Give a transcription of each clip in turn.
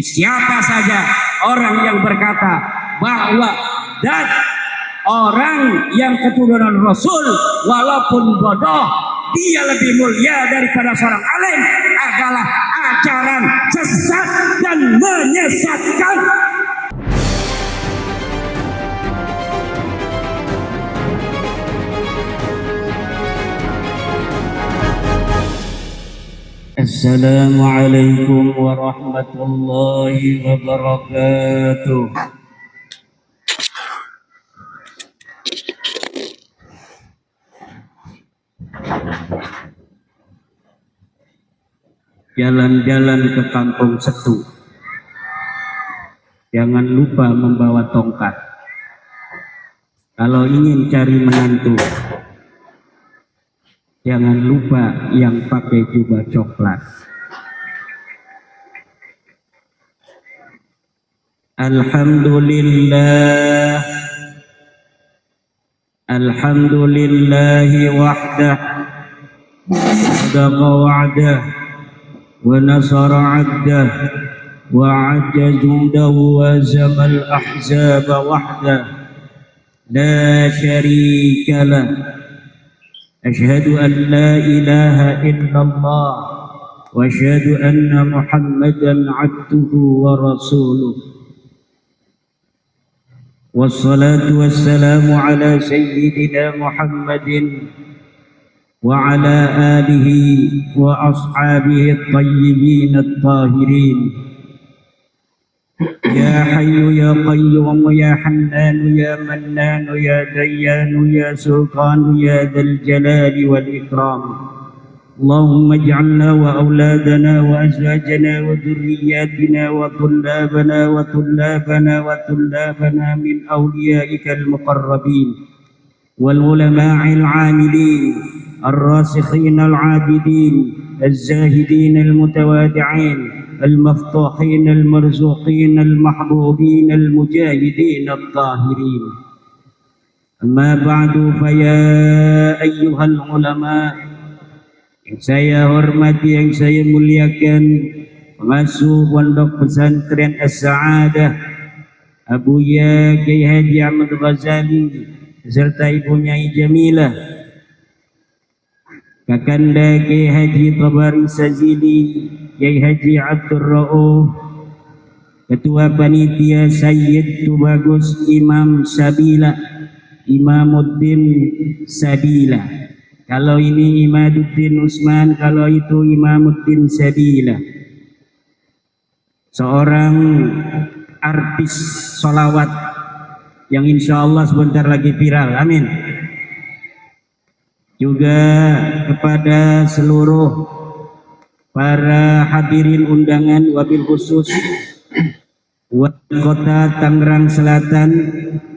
Siapa saja orang yang berkata bahwa dan orang yang keturunan Rasul walaupun bodoh dia lebih mulia daripada seorang alim adalah ajaran sesat dan menyesatkan. Assalamualaikum warahmatullahi wabarakatuh. Jalan-jalan ke Kampung Setu, jangan lupa membawa tongkat. Kalau ingin cari menantu, jangan lupa yang pakai jubah coklat. Alhamdulillah, alhamdulillahi wahdah, sadaqa wa'dah, wa nasara 'abdah, wa 'adda jundahu wa zamal ahzaba wahdah, la syarika lah. Asyhadu an la ilaha illallah wa asyhadu anna Muhammadan 'abduhu wa rasuluh. Wassalatu wassalamu ala sayyidina Muhammadin wa ala alihi wa ashabihi at-tayyibin at-tahirin. Ya Hayyu ya Qayyum ya Hannan ya Mannan ya Dayyan ya Sultan ya Dzal Jalali wal Ikram. Allahumma ij'alna wa auladana wa azwajana wa dhurriyyatina wa tullabana min awliyaika al-muqarrabin wal ulama'il 'amilin ar-rasikhin al-'abidin az-zahidin al-mutawadi'in المفتوحين المرزوقين المحبوبين المجاهدين الطاهرين. أما بعد فيا أيها العلماء, yang saya hormati, yang saya muliakan, pengasuh Pondok Pesantren As-Sa'adah Abuya Kiai Haji Ahmad Ghazali beserta Ibu Nyai Jamilah, Kakanda Kiai Haji Tabari Sazili, Kiai Haji Abdul Rauf, Ketua Panitia Sayyid Tubagus Imam Sabila, Imamuddin Sabila. Kalau ini Imaduddin Usman, kalau itu Imamuddin Sabila. Seorang artis sholawat yang insya Allah sebentar lagi viral, amin. Juga kepada seluruh para hadirin undangan, wabil khusus wali kota Tangerang Selatan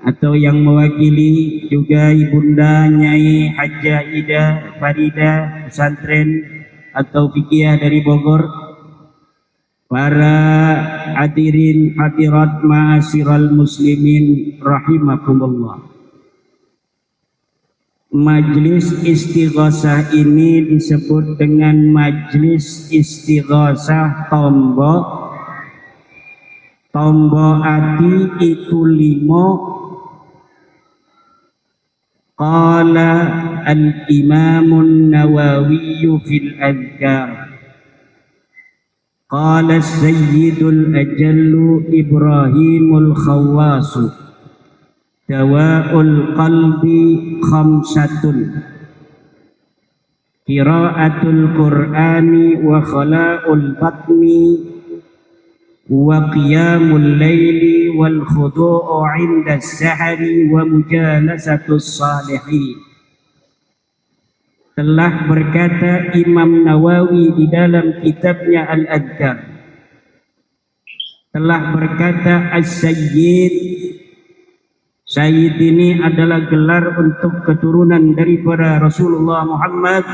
atau yang mewakili juga Ibunda Nyai Hajjah Ida Farida pesantren atau fikih dari Bogor, para hadirin hadirat ma'asyiral muslimin rahimakumullah. Majlis istighosah ini disebut dengan majlis istighosah tombo ati iku limo. Qala al-imamun Nawawi fil adhkar, qala sayyidul ajallu Ibrahimul Khawwasu, dawa'ul qalbi khamsatun, qira'atul Qur'ani wa khala'ul batni wa qiyamul layli wal khudu'u 'inda as-sahri wa mujalasatus salihin. Telah berkata Imam Nawawi di dalam kitabnya Al-Adhkar, telah berkata As-Sayyid. Sayyid ini adalah gelar untuk keturunan daripada Rasulullah Muhammad.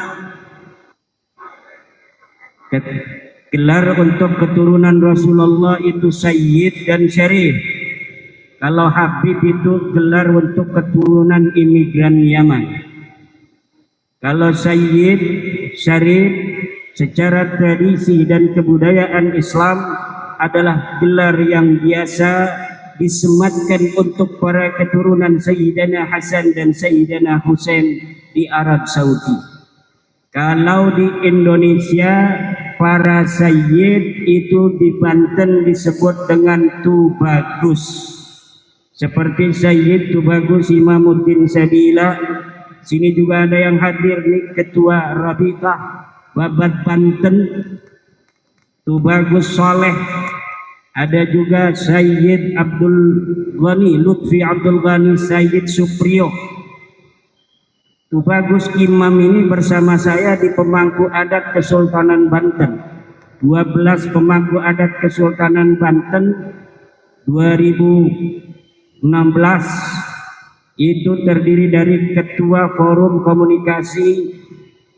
Gelar untuk keturunan Rasulullah itu Sayyid dan Syarif. Kalau Habib itu gelar untuk keturunan imigran Yaman. Kalau Sayyid, Syarif secara tradisi dan kebudayaan Islam adalah gelar yang biasa disematkan untuk para keturunan Sayyidina Hasan dan Sayyidina Husain di Arab Saudi. Kalau di Indonesia para sayyid itu di Banten disebut dengan Tubagus. Seperti Sayyid Tubagus Imamuddin Sabila. Sini juga ada yang hadir nih, Ketua Rabitah Babat Banten Tubagus Soleh. Ada juga Sayyid Abdul Ghani, Lutfi Abdul Ghani, Sayyid Supriyo. Tubagus Imam ini bersama saya di pemangku adat Kesultanan Banten. 12 pemangku adat Kesultanan Banten 2016 itu terdiri dari Ketua Forum Komunikasi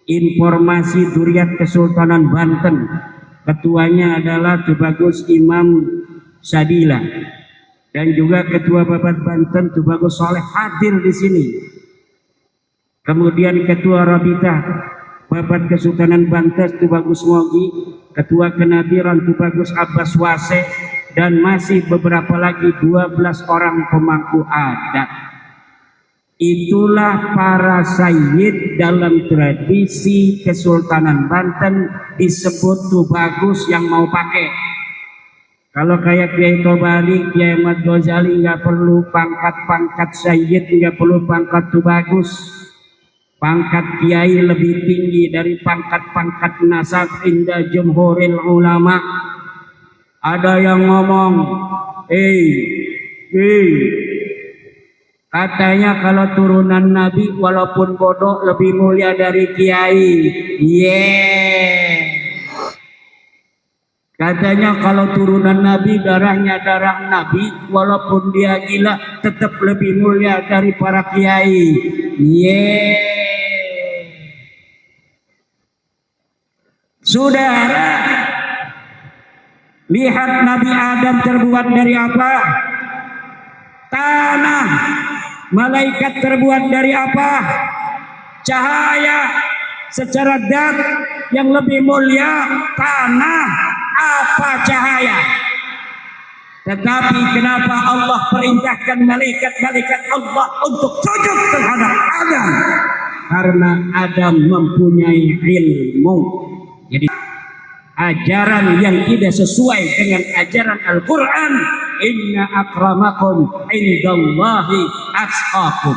Informasi Duriat Kesultanan Banten. Ketuanya adalah Tubagus Imam Sadila, dan juga Ketua Babat Banten Tubagus Soleh hadir di sini. Kemudian Ketua Rabitah Babat Kesultanan Banten Tubagus Mogi, Ketua Kenadiran Tubagus Abbas Wase, dan masih beberapa lagi 12 orang pemangku adat. Itulah para sayyid dalam tradisi Kesultanan Banten disebut Tubagus yang mau pakai. Kalau kayak Kiai Tobari, Kiai Ahmad Ghazali nggak perlu pangkat-pangkat sayyid, nggak perlu pangkat Tubagus. Pangkat kiai lebih tinggi dari pangkat-pangkat nasab inda jumhuril ulama. Ada yang ngomong, katanya kalau turunan Nabi walaupun bodoh lebih mulia dari kiai. Katanya kalau turunan Nabi darahnya darah Nabi, walaupun dia gila tetap lebih mulia dari para kiai. Saudara, lihat Nabi Adam terbuat dari apa? Tanah. Malaikat terbuat dari apa? Cahaya. Secara zat yang lebih mulia tanah, apa cahaya? Tetapi kenapa Allah perintahkan malaikat-malaikat Allah untuk sujud terhadap Adam? Karena Adam mempunyai ilmu. Jadi ajaran yang tidak sesuai dengan ajaran Al-Quran, inna akramakum indallahi atqakum.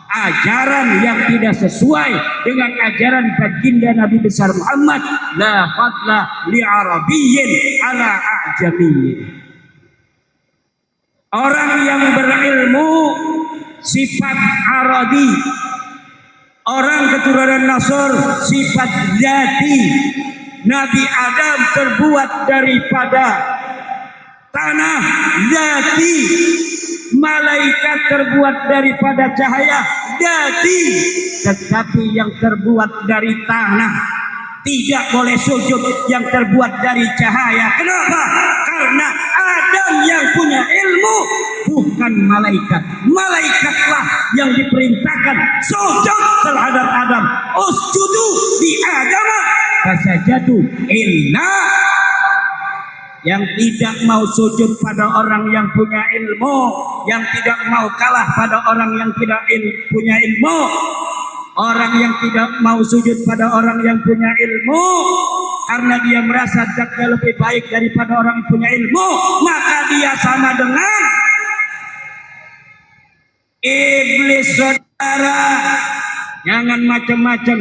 Ajaran yang tidak sesuai dengan ajaran baginda Nabi besar Muhammad, la fadla li arabiyyin ala a'jamiyyin. Orang yang berilmu sifat aradi, orang keturunan Nasr sifat zati. Nabi Adam terbuat daripada tanah zati, malaikat terbuat daripada cahaya zati, tetapi yang terbuat dari tanah tidak boleh sujud yang terbuat dari cahaya. Kenapa? Karena Adam yang punya ilmu, bukan malaikat. Malaikatlah yang diperintahkan sujud terhadap Adam. Usjudu di Adam fasajadu illa. Yang tidak mau sujud pada orang yang punya ilmu, yang tidak mau kalah pada orang yang tidak punya ilmu, orang yang tidak mau sujud pada orang yang punya ilmu karena dia merasa zatnya lebih baik daripada orang yang punya ilmu, maka dia sama dengan iblis. Saudara, jangan macam-macam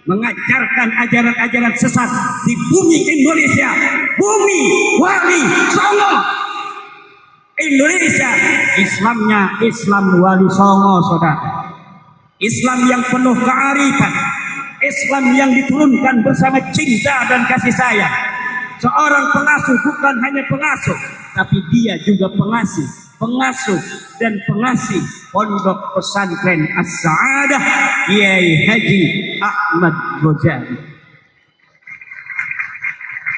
mengajarkan ajaran-ajaran sesat di bumi Indonesia, bumi Wali Songo. Indonesia Islamnya Islam Wali Songo, saudara. Islam yang penuh kearifan, Islam yang diturunkan bersama cinta dan kasih sayang. Seorang pengasuh bukan hanya pengasuh, tapi dia juga pengasuh dan pengasih Pondok Pesantren As-Sa'adah Kiai Haji Ahmad Ghazali.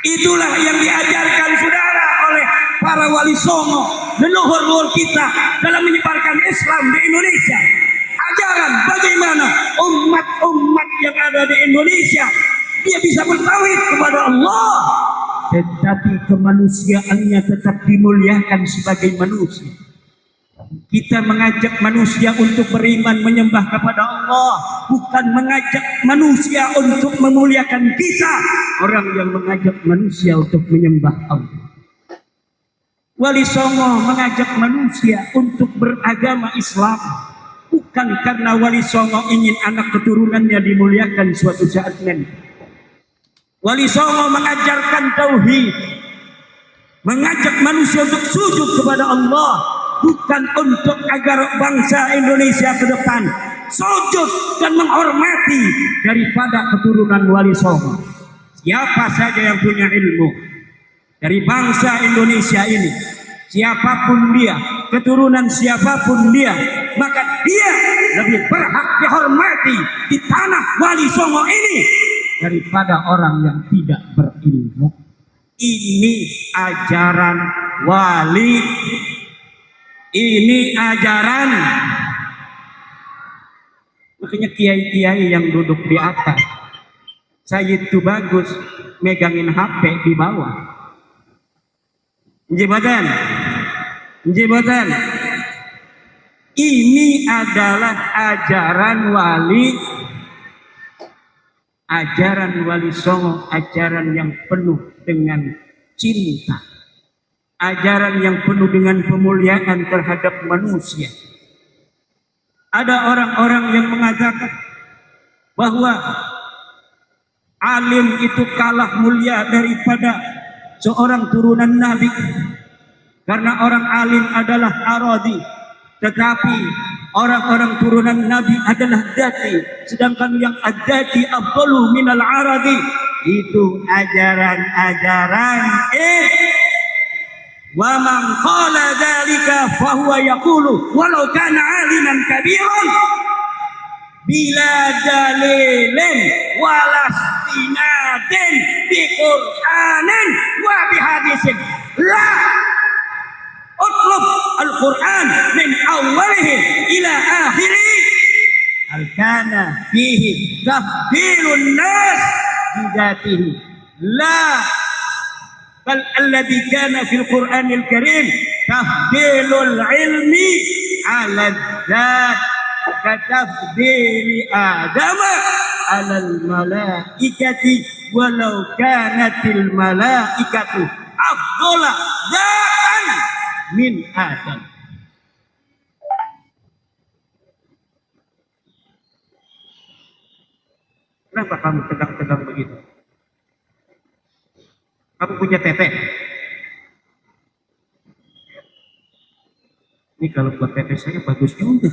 Itulah yang diajarkan saudara oleh para wali songo, leluhur-leluhur kita dalam menyebarkan Islam di Indonesia. Ajaran bagaimana umat-umat yang ada di Indonesia dia bisa bertauhid kepada Allah, tetapi kemanusiaannya tetap dimuliakan sebagai manusia. Kita mengajak manusia untuk beriman menyembah kepada Allah, bukan mengajak manusia untuk memuliakan kita. Orang yang mengajak manusia untuk menyembah Allah. Wali Songo mengajak manusia untuk beragama Islam, bukan karena Wali Songo ingin anak keturunannya dimuliakan suatu saat nanti. Wali Songo mengajarkan tauhid, mengajak manusia untuk sujud kepada Allah, bukan untuk agar bangsa Indonesia ke depan sujud dan menghormati daripada keturunan Wali Songo. Siapa saja yang punya ilmu dari bangsa Indonesia ini, siapapun dia, keturunan siapapun dia, maka dia lebih berhak dihormati di tanah Wali Songo ini daripada orang yang tidak berilmu. Ini ajaran wali, ini ajaran. Makanya kiai-kiai yang duduk di atas, Sayyid itu bagus megangin HP di bawah. Jabatan, jabatan. Ini adalah ajaran wali, ajaran Wali Songo, ajaran yang penuh dengan cinta, ajaran yang penuh dengan pemuliaan terhadap manusia. Ada orang-orang yang mengatakan bahwa alim itu kalah mulia daripada seorang turunan Nabi, karena orang alim adalah aradi, tetapi orang-orang turunan Nabi adalah dati, sedangkan yang adati afdalu minal aradi. Itu ajaran-ajaran wa man qala dzalika fa huwa yaqulu walau kana aliman kabiran bila dalilin walastinadin bi Qur'anin wa bi hadisin la utlub al-Qur'an min awwalihi ila akhirih hal kana fihi tafdilun nas bidatihi la bal alladhi kana fil Qur'anil Karim tafdilul ilmi ala dzat katafdili adama alal malaikati walau kanatil malaikatu afdala dzatan min adam. Kenapa kamu tegang-tegang begitu? Kamu punya teteh? Ini kalau buat teteh saya bagus juga.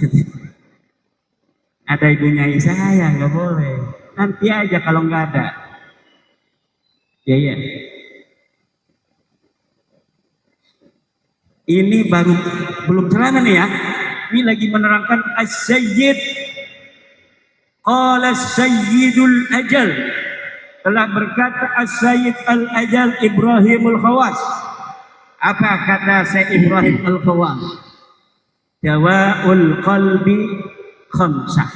Ada ibunya saya, nggak boleh. Nanti aja kalau nggak ada. Ya ya. Ini baru belum celana nih ya. Ini lagi menerangkan as-sayyid. Qala as-sayyidul ajal. Telah berkata as-sayyid al-ajal Ibrahimul Khawas. Apa kata Syekh Ibrahim al-Khawas? Dawaul qalbi khamsah.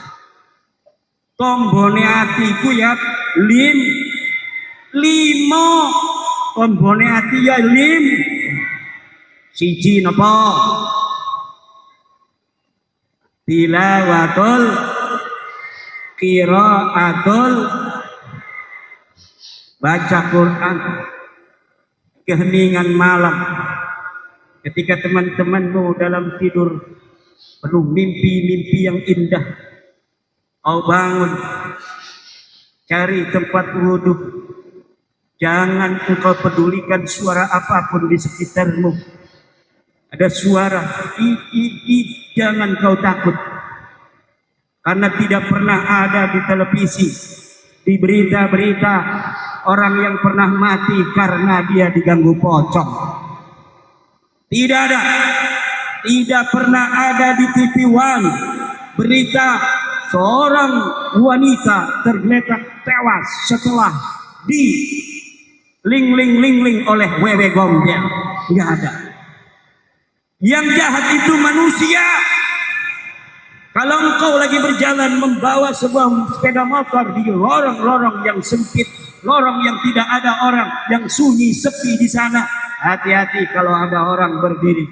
Tombone atiku ya limo. Tombone ati ya siji napa? Tilawatul qiraatul, baca Quran, keheningan malam. Ketika teman-temanmu dalam tidur penuh mimpi-mimpi yang indah, kau bangun, cari tempat wudhu. Jangan engkau pedulikan suara apapun di sekitarmu. Ada suara, jangan kau takut. Karena tidak pernah ada di televisi, di berita-berita, orang yang pernah mati karena dia diganggu pocong. Tidak ada. Tidak pernah ada di TV One berita seorang wanita tergeletak tewas setelah di ling oleh wewe gombel. Tidak ada. Yang jahat itu manusia. Kalau engkau lagi berjalan membawa sebuah sepeda motor di lorong-lorong yang sempit, lorong yang tidak ada orang, yang sunyi sepi di sana. Hati-hati kalau ada orang berdiri,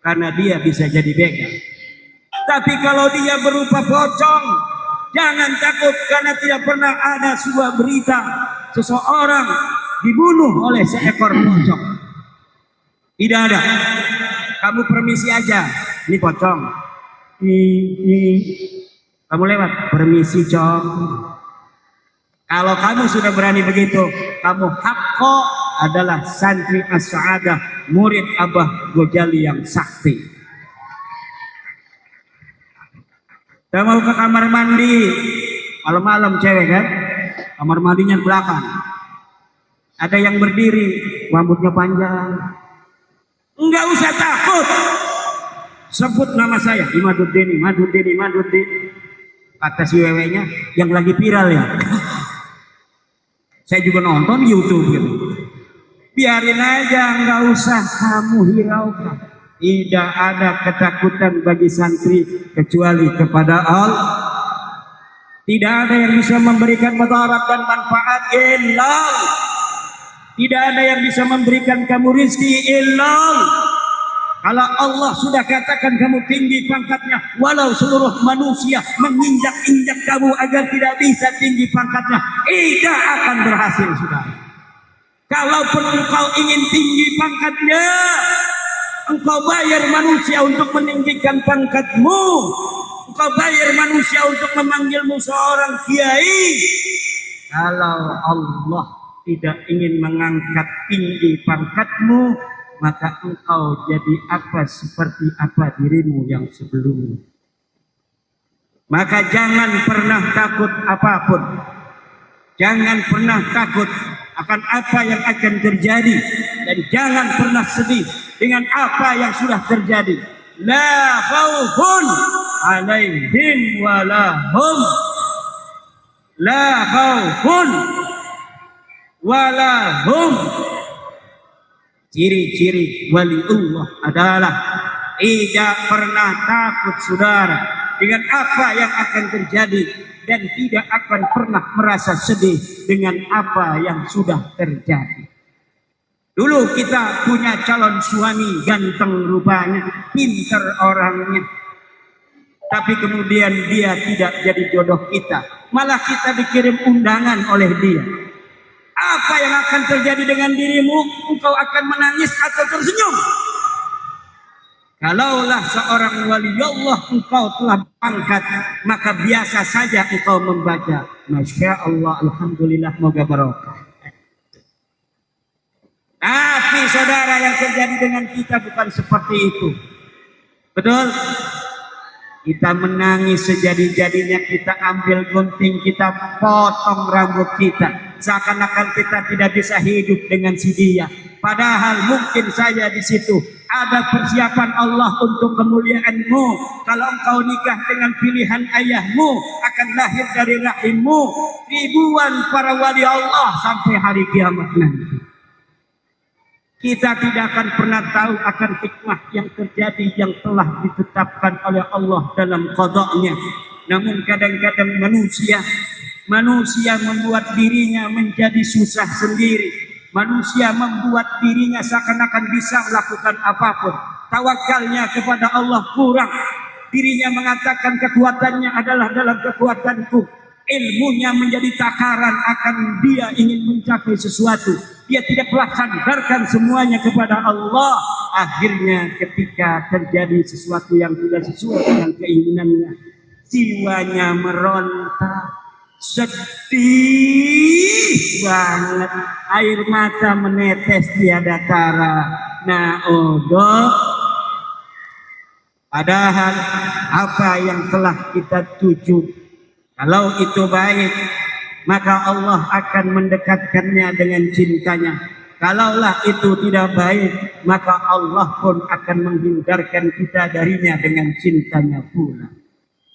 karena dia bisa jadi begal. Tapi kalau dia berupa pocong, jangan takut, karena tidak pernah ada sebuah berita seseorang dibunuh oleh seekor pocong. Tidak ada. Kamu permisi aja, ini pocong. Kamu lewat, permisi cong. Kalau kamu sudah berani begitu, kamu hakko adalah santri as-sa'adah, murid Abah Ghazali yang sakti. Kita mau ke kamar mandi, malam-malam cewek kan, kamar mandinya belakang. Ada yang berdiri, rambutnya panjang. Enggak usah takut, sebut nama saya, Imaduddin. Kata si wewenya yang lagi viral ya. Saya juga nonton YouTube gitu. Biarin aja, nggak usah kamu hiraukan. Tidak ada ketakutan bagi santri kecuali kepada Allah. Tidak ada yang bisa memberikan mudarat dan manfaat illallah. Tidak ada yang bisa memberikan kamu rizki illallah. Kalau Allah sudah katakan kamu tinggi pangkatnya, walau seluruh manusia menginjak-injak kamu agar tidak bisa tinggi pangkatnya, tidak akan berhasil, saudara. Kalaupun engkau ingin tinggi pangkatnya, engkau bayar manusia untuk meninggikan pangkatmu, engkau bayar manusia untuk memanggilmu seorang kiai. Kalau Allah tidak ingin mengangkat tinggi pangkatmu, maka engkau jadi apa seperti apa dirimu yang sebelumnya. Maka jangan pernah takut apapun. Jangan pernah takut akan apa yang akan terjadi, dan jangan pernah sedih dengan apa yang sudah terjadi. La khaufun alaihim walahum, la khaufun walahum. Ciri-ciri waliullah adalah tidak pernah takut, saudara, dengan apa yang akan terjadi, dan tidak akan pernah merasa sedih dengan apa yang sudah terjadi. Dulu kita punya calon suami ganteng rupanya, pintar orangnya, tapi kemudian dia tidak jadi jodoh kita, malah kita dikirim undangan oleh dia. Apa yang akan terjadi dengan dirimu? Engkau akan menangis atau tersenyum? Kalaulah seorang wali Allah engkau telah angkat, maka biasa saja engkau membaca Masya Allah, Alhamdulillah, moga barokah. Tapi saudara, yang terjadi dengan kita bukan seperti itu. Betul? Kita menangis sejadi-jadinya, kita ambil gunting, kita potong rambut kita, seakan-akan kita tidak bisa hidup dengan si dia. Padahal mungkin saja di situ ada persiapan Allah untuk kemuliaanmu. Kalau engkau nikah dengan pilihan ayahmu, akan lahir dari rahimmu ribuan para wali Allah sampai hari kiamat nanti. Kita tidak akan pernah tahu akan hikmah yang terjadi yang telah ditetapkan oleh Allah dalam qada'nya. Namun kadang-kadang manusia membuat dirinya menjadi susah sendiri. Manusia membuat dirinya seakan-akan bisa melakukan apapun. Tawakalnya kepada Allah kurang. Dirinya mengatakan kekuatannya adalah dalam kekuatanku. Ilmunya menjadi takaran akan dia ingin mencapai sesuatu. Dia tidak pernah sandarkan semuanya kepada Allah. Akhirnya ketika terjadi sesuatu yang tidak sesuai dengan keinginannya, jiwanya meronta, sedih banget, air mata menetes tiada tara. Na'udhu. Padahal apa yang telah kita tuju, kalau itu baik, maka Allah akan mendekatkannya dengan cintanya. Kalaulah itu tidak baik, maka Allah pun akan menghindarkan kita darinya dengan cintanya pula.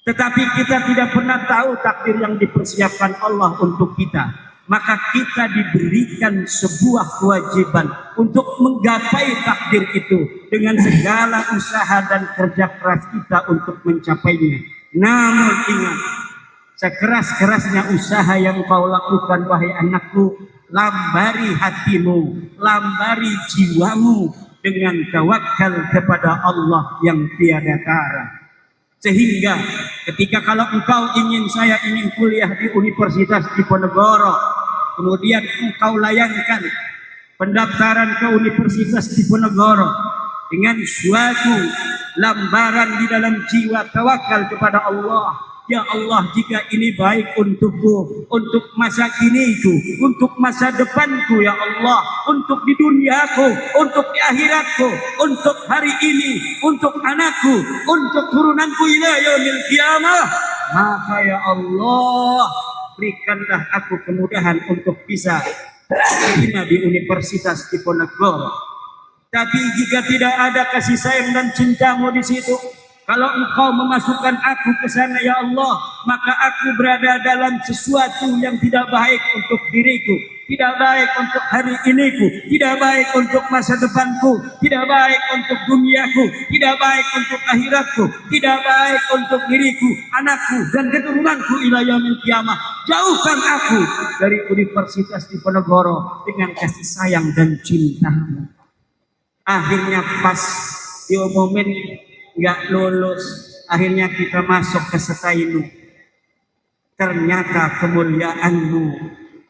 Tetapi kita tidak pernah tahu takdir yang dipersiapkan Allah untuk kita. Maka kita diberikan sebuah kewajiban untuk menggapai takdir itu dengan segala usaha dan kerja keras kita untuk mencapainya. Namun ingat, sekeras-kerasnya usaha yang kau lakukan wahai anakku, lambari hatimu, lambari jiwamu dengan tawakal kepada Allah yang tiada tara. Sehingga ketika kalau saya ingin kuliah di Universitas Diponegoro, kemudian engkau layangkan pendaftaran ke Universitas Diponegoro dengan suatu lambaran di dalam jiwa tawakal kepada Allah. Ya Allah, jika ini baik untukku, untuk masa kiniku, untuk masa depanku ya Allah, untuk di duniaku, untuk di akhiratku, untuk hari ini, untuk anakku, untuk turunanku ila yaumil qiyamah, maka ya Allah, berikanlah aku kemudahan untuk bisa terima di Universitas Diponegoro. Tapi jika tidak ada kasih sayang dan cintamu di situ, kalau engkau memasukkan aku ke sana ya Allah, maka aku berada dalam sesuatu yang tidak baik untuk diriku, tidak baik untuk hari iniku, tidak baik untuk masa depanku, tidak baik untuk duniaku, tidak baik untuk akhiratku, tidak baik untuk diriku, anakku dan keturunanku ila yaumil qiyamah. Jauhkan aku dari Universitas Diponegoro dengan kasih sayang dan cintamu. Akhirnya pas diumumin nggak lulus, akhirnya kita masuk ke Setainu. Ternyata kemuliaanmu,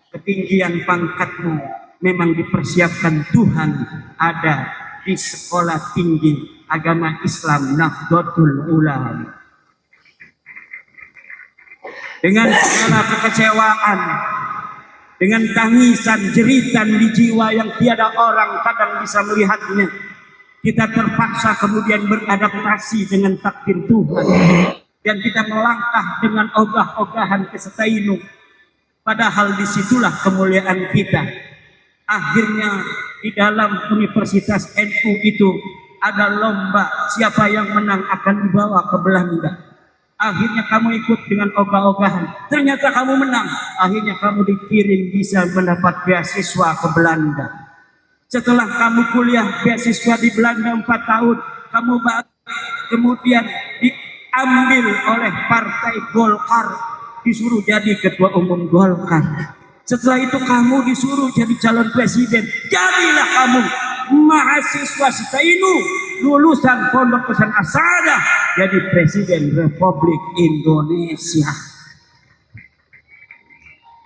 ketinggian pangkatmu memang dipersiapkan Tuhan ada di Sekolah Tinggi Agama Islam Nahdlatul Ulama. Dengan segala kekecewaan, dengan tangisan jeritan di jiwa yang tiada orang kadang bisa melihatnya, kita terpaksa kemudian beradaptasi dengan takdir Tuhan dan kita melangkah dengan ogah-ogahan ke Setainu. Padahal disitulah kemuliaan kita. Akhirnya di dalam Universitas NU itu ada lomba, siapa yang menang akan dibawa ke Belanda. Akhirnya kamu ikut dengan ogah-ogahan, ternyata kamu menang, akhirnya kamu dikirim bisa mendapat beasiswa ke Belanda. Setelah kamu kuliah beasiswa di Belanda 4 tahun, kamu kemudian diambil oleh Partai Golkar, disuruh jadi ketua umum Golkar. Setelah itu kamu disuruh jadi calon presiden. Jadilah kamu mahasiswa Setainu, lulusan Pondok Pesantren As-Saadah, jadi presiden Republik Indonesia.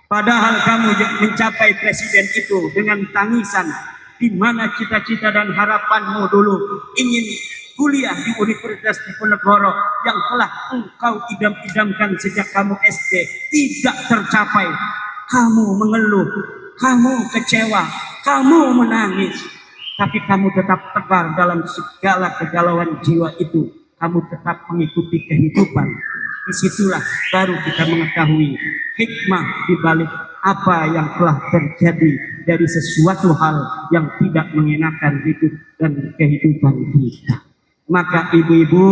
Padahal kamu mencapai presiden itu dengan tangisan, di mana cita-cita dan harapanmu dulu ingin kuliah di Universitas Diponegoro yang telah engkau idam-idamkan sejak kamu SD tidak tercapai. Kamu mengeluh, kamu kecewa, kamu menangis, tapi kamu tetap tegar dalam segala kegalauan jiwa itu. Kamu tetap mengikuti kehidupan. Disitulah baru kita mengetahui hikmah di balik apa yang telah terjadi dari sesuatu hal yang tidak mengenakan hidup dan kehidupan kita. Maka ibu-ibu,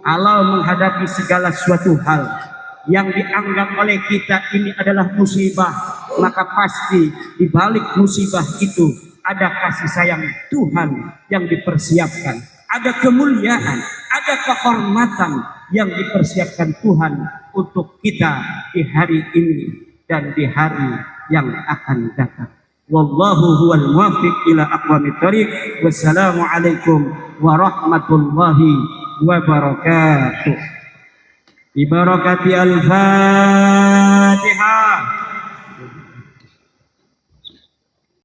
kalau menghadapi segala suatu hal yang dianggap oleh kita ini adalah musibah, maka pasti di balik musibah itu ada kasih sayang Tuhan yang dipersiapkan, ada kemuliaan, ada kehormatan yang dipersiapkan Tuhan untuk kita di hari ini dan di hari yang akan datang. Wallahu huwal muwaffiq ila aqwamit thoriq. Wassalamualaikum warahmatullahi wabarakatuh. Bi barakati al-Fatihah.